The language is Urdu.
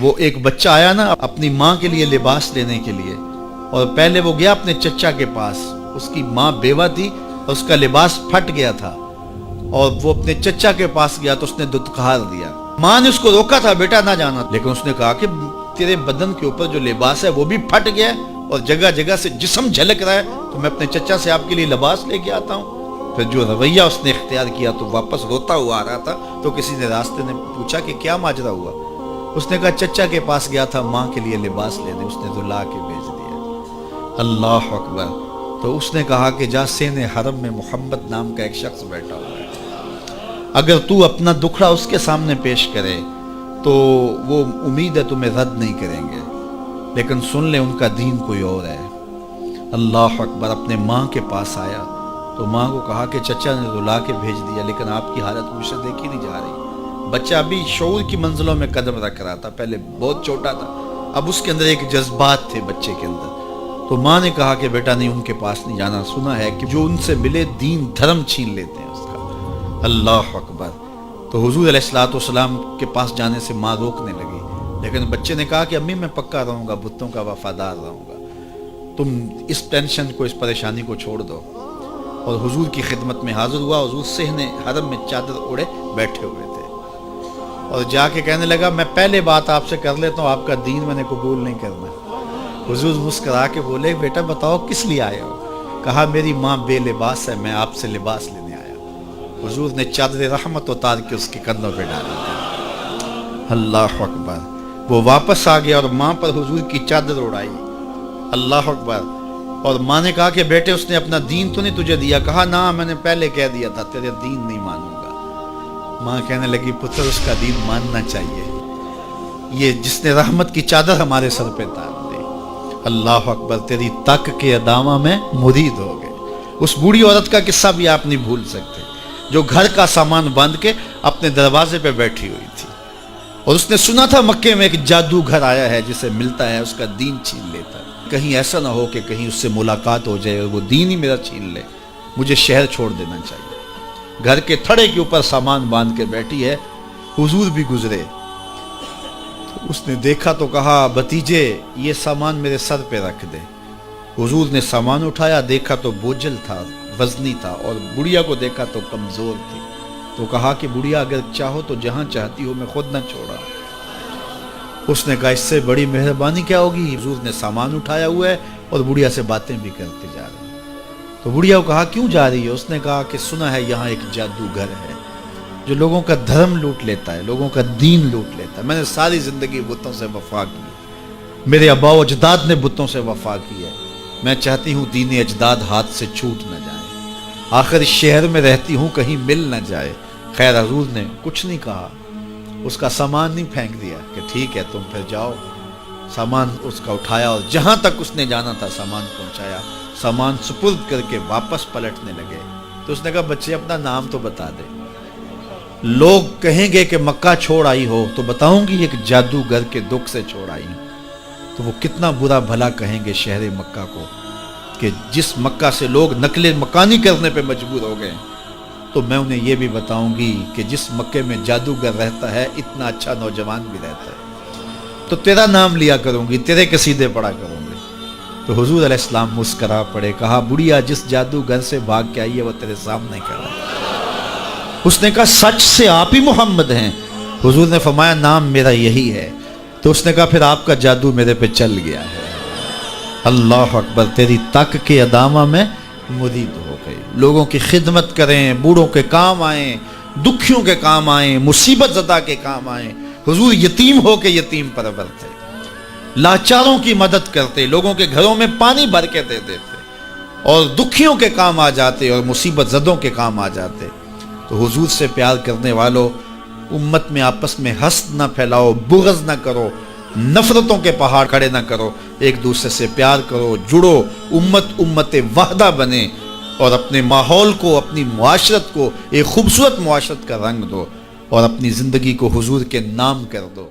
وہ ایک بچہ آیا نا اپنی ماں کے لیے لباس لینے کے لیے، اور پہلے وہ گیا اپنے چچا کے پاس، اس کی ماں بیوہ تھی اور اس کا لباس پھٹ گیا تھا، اور وہ اپنے چچا کے پاس گیا تو اس نے دتکار دیا۔ ماں نے اس کو روکا تھا بیٹا نہ جانا، لیکن اس نے کہا کہ تیرے بدن کے اوپر جو لباس ہے وہ بھی پھٹ گیا اور جگہ جگہ سے جسم جھلک رہا ہے، تو میں اپنے چچا سے آپ کے لیے لباس لے کے آتا ہوں۔ پھر جو رویہ اس نے اختیار کیا تو واپس روتا ہوا آ رہا تھا، تو کسی نے راستے نے پوچھا کہ کیا ماجرا ہوا؟ اس نے کہا چچا کے پاس گیا تھا ماں کے لیے لباس لینے، اس نے تو لا کے بھیج دیا۔ اللہ اکبر۔ تو اس نے کہا کہ جا سین حرم میں محمد نام کا ایک شخص بیٹھا ہوا ہے، اگر تو اپنا دکھڑا اس کے سامنے پیش کرے تو وہ امید ہے تمہیں رد نہیں کریں گے، لیکن سن لے ان کا دین کوئی اور ہے۔ اللہ اکبر۔ اپنے ماں کے پاس آیا تو ماں کو کہا کہ چچا نے تو لا کے بھیج دیا، لیکن آپ کی حالت مجھ سے دیکھی نہیں جا رہی۔ بچہ ابھی شعور کی منزلوں میں قدم رکھ رہا تھا، پہلے بہت چھوٹا تھا، اب اس کے اندر ایک جذبات تھے بچے کے اندر۔ تو ماں نے کہا کہ بیٹا نہیں، ان کے پاس نہیں جانا، سنا ہے کہ جو ان سے ملے دین دھرم چھین لیتے ہیں اس کا۔ اللہ اکبر۔ تو حضور علیہ الصلوۃ والسلام کے پاس جانے سے ماں روکنے لگی، لیکن بچے نے کہا کہ امی میں پکا رہوں گا، بتوں کا وفادار رہوں گا، تم اس ٹینشن کو، اس پریشانی کو چھوڑ دو۔ اور حضور کی خدمت میں حاضر ہوا۔ حضور صحن حرم میں چادر اوڑے بیٹھے ہوئے تھے، اور جا کے کہنے لگا میں پہلے بات آپ سے کر لیتا ہوں، آپ کا دین میں نے قبول نہیں کرنا۔ حضور مسکرا کے بولے بیٹا بتاؤ کس لیے آئے ہو؟ کہا میری ماں بے لباس ہے، میں آپ سے لباس لینے آیا ہوں۔ حضور نے چادر رحمت اتار کے اس کے کندھوں پہ ڈالی۔ اللہ اکبر۔ وہ واپس آ گیا اور ماں پر حضور کی چادر اڑائی۔ اللہ اکبر۔ اور ماں نے کہا کہ بیٹے اس نے اپنا دین تو نہیں تجھے دیا؟ کہا نہ، میں نے پہلے کہہ دیا تھا تیرے دین نہیں مانوں گا۔ ماں کہنے لگی پتر اس کا دین ماننا چاہیے، یہ جس نے رحمت کی چادر ہمارے سر پہ تار دی۔ اللہ اکبر۔ تیری تک کے ادامہ میں مرید ہو گئے۔ اس بوڑھی عورت کا قصہ بھی آپ نہیں بھول سکتے، جو گھر کا سامان باندھ کے اپنے دروازے پہ بیٹھی ہوئی تھی، اور اس نے سنا تھا مکے میں ایک جادوگر آیا ہے جسے ملتا ہے اس کا دین چھین لیتا ہے، کہیں ایسا نہ ہو کہ کہیں اس سے ملاقات ہو جائے اور وہ دین ہی میرا چھین لے، مجھے شہر چھوڑ دینا چاہیے۔ گھر کے تھڑے کے اوپر سامان باندھ کے بیٹھی ہے۔ حضور بھی گزرے، اس نے دیکھا تو کہا بھتیجے یہ سامان میرے سر پہ رکھ دے۔ حضور نے سامان اٹھایا، دیکھا تو بوجھل تھا، وزنی تھا، اور بڑھیا کو دیکھا تو کمزور تھی، تو کہا کہ بڑھیا اگر چاہو تو جہاں چاہتی ہو میں خود نہ چھوڑا۔ اس نے کہا اس سے بڑی مہربانی کیا ہوگی؟ حضور نے سامان اٹھایا ہوا ہے اور بڑھیا سے باتیں بھی کرتے جا رہے ہیں۔ تو بڑھیا کو کہا کیوں جا رہی ہے؟ اس نے کہا کہ سنا ہے یہاں ایک جادوگر ہے جو لوگوں کا دھرم لوٹ لیتا ہے، لوگوں کا دین لوٹ لیتا ہے۔ میں نے ساری زندگی بتوں سے وفا کی، میرے آباء و اجداد نے بتوں سے وفا کی ہے، میں چاہتی ہوں دین اجداد ہاتھ سے چھوٹ نہ جائے، آخر اس شہر میں رہتی ہوں کہیں مل نہ جائے۔ خیر حضور نے کچھ نہیں کہا، اس کا سامان نہیں پھینک دیا کہ ٹھیک ہے تم پھر جاؤ۔ سامان اس کا اٹھایا اور جہاں تک اس نے جانا تھا سامان پہنچایا، سامان سپرد کر کے واپس پلٹنے لگے۔ تو اس نے کہا بچے اپنا نام تو بتا دے، لوگ کہیں گے کہ مکہ چھوڑ آئی ہو تو بتاؤں گی ایک جادوگر کے دکھ سے چھوڑ آئی ہوں، تو وہ کتنا برا بھلا کہیں گے شہر مکہ کو کہ جس مکہ سے لوگ نقل مکانی کرنے پہ مجبور ہو گئے، تو میں انہیں یہ بھی بتاؤں گی کہ جس مکے میں جادوگر رہتا ہے اتنا اچھا نوجوان بھی رہتا ہے، تو تیرا نام لیا کروں گی، تیرے قصیدے پڑھا کروں گی۔ تو حضور علیہ السلام مسکرا پڑے، کہا بڑھیا جس جادوگر سے بھاگ کے آئی ہے وہ تیرے سامنے کھڑا ہے۔ اس نے کہا سچ سے آپ ہی محمد ہیں؟ حضور نے فرمایا نام میرا یہی ہے۔ تو اس نے کہا پھر آپ کا جادو میرے پہ چل گیا ہے۔ اللہ اکبر۔ تیری تک کے ادامہ میں مرید ہو گئی، لوگوں کی خدمت کریں، بوڑھوں کے کام آئیں، دکھیوں کے کام آئیں، مصیبت زدہ کے کام آئیں۔ حضور یتیم ہو کے یتیم پرور تھے، لاچاروں کی مدد کرتے، لوگوں کے گھروں میں پانی بھر کے دے دیتے، اور دکھیوں کے کام آ جاتے اور مصیبت زدوں کے کام آ جاتے۔ تو حضور سے پیار کرنے والوں، امت میں آپس میں حسد نہ پھیلاؤ، بغض نہ کرو، نفرتوں کے پہاڑ کھڑے نہ کرو، ایک دوسرے سے پیار کرو، جڑو، امت وحدہ بنے، اور اپنے ماحول کو، اپنی معاشرت کو ایک خوبصورت معاشرت کا رنگ دو، اور اپنی زندگی کو حضور کے نام کر دو۔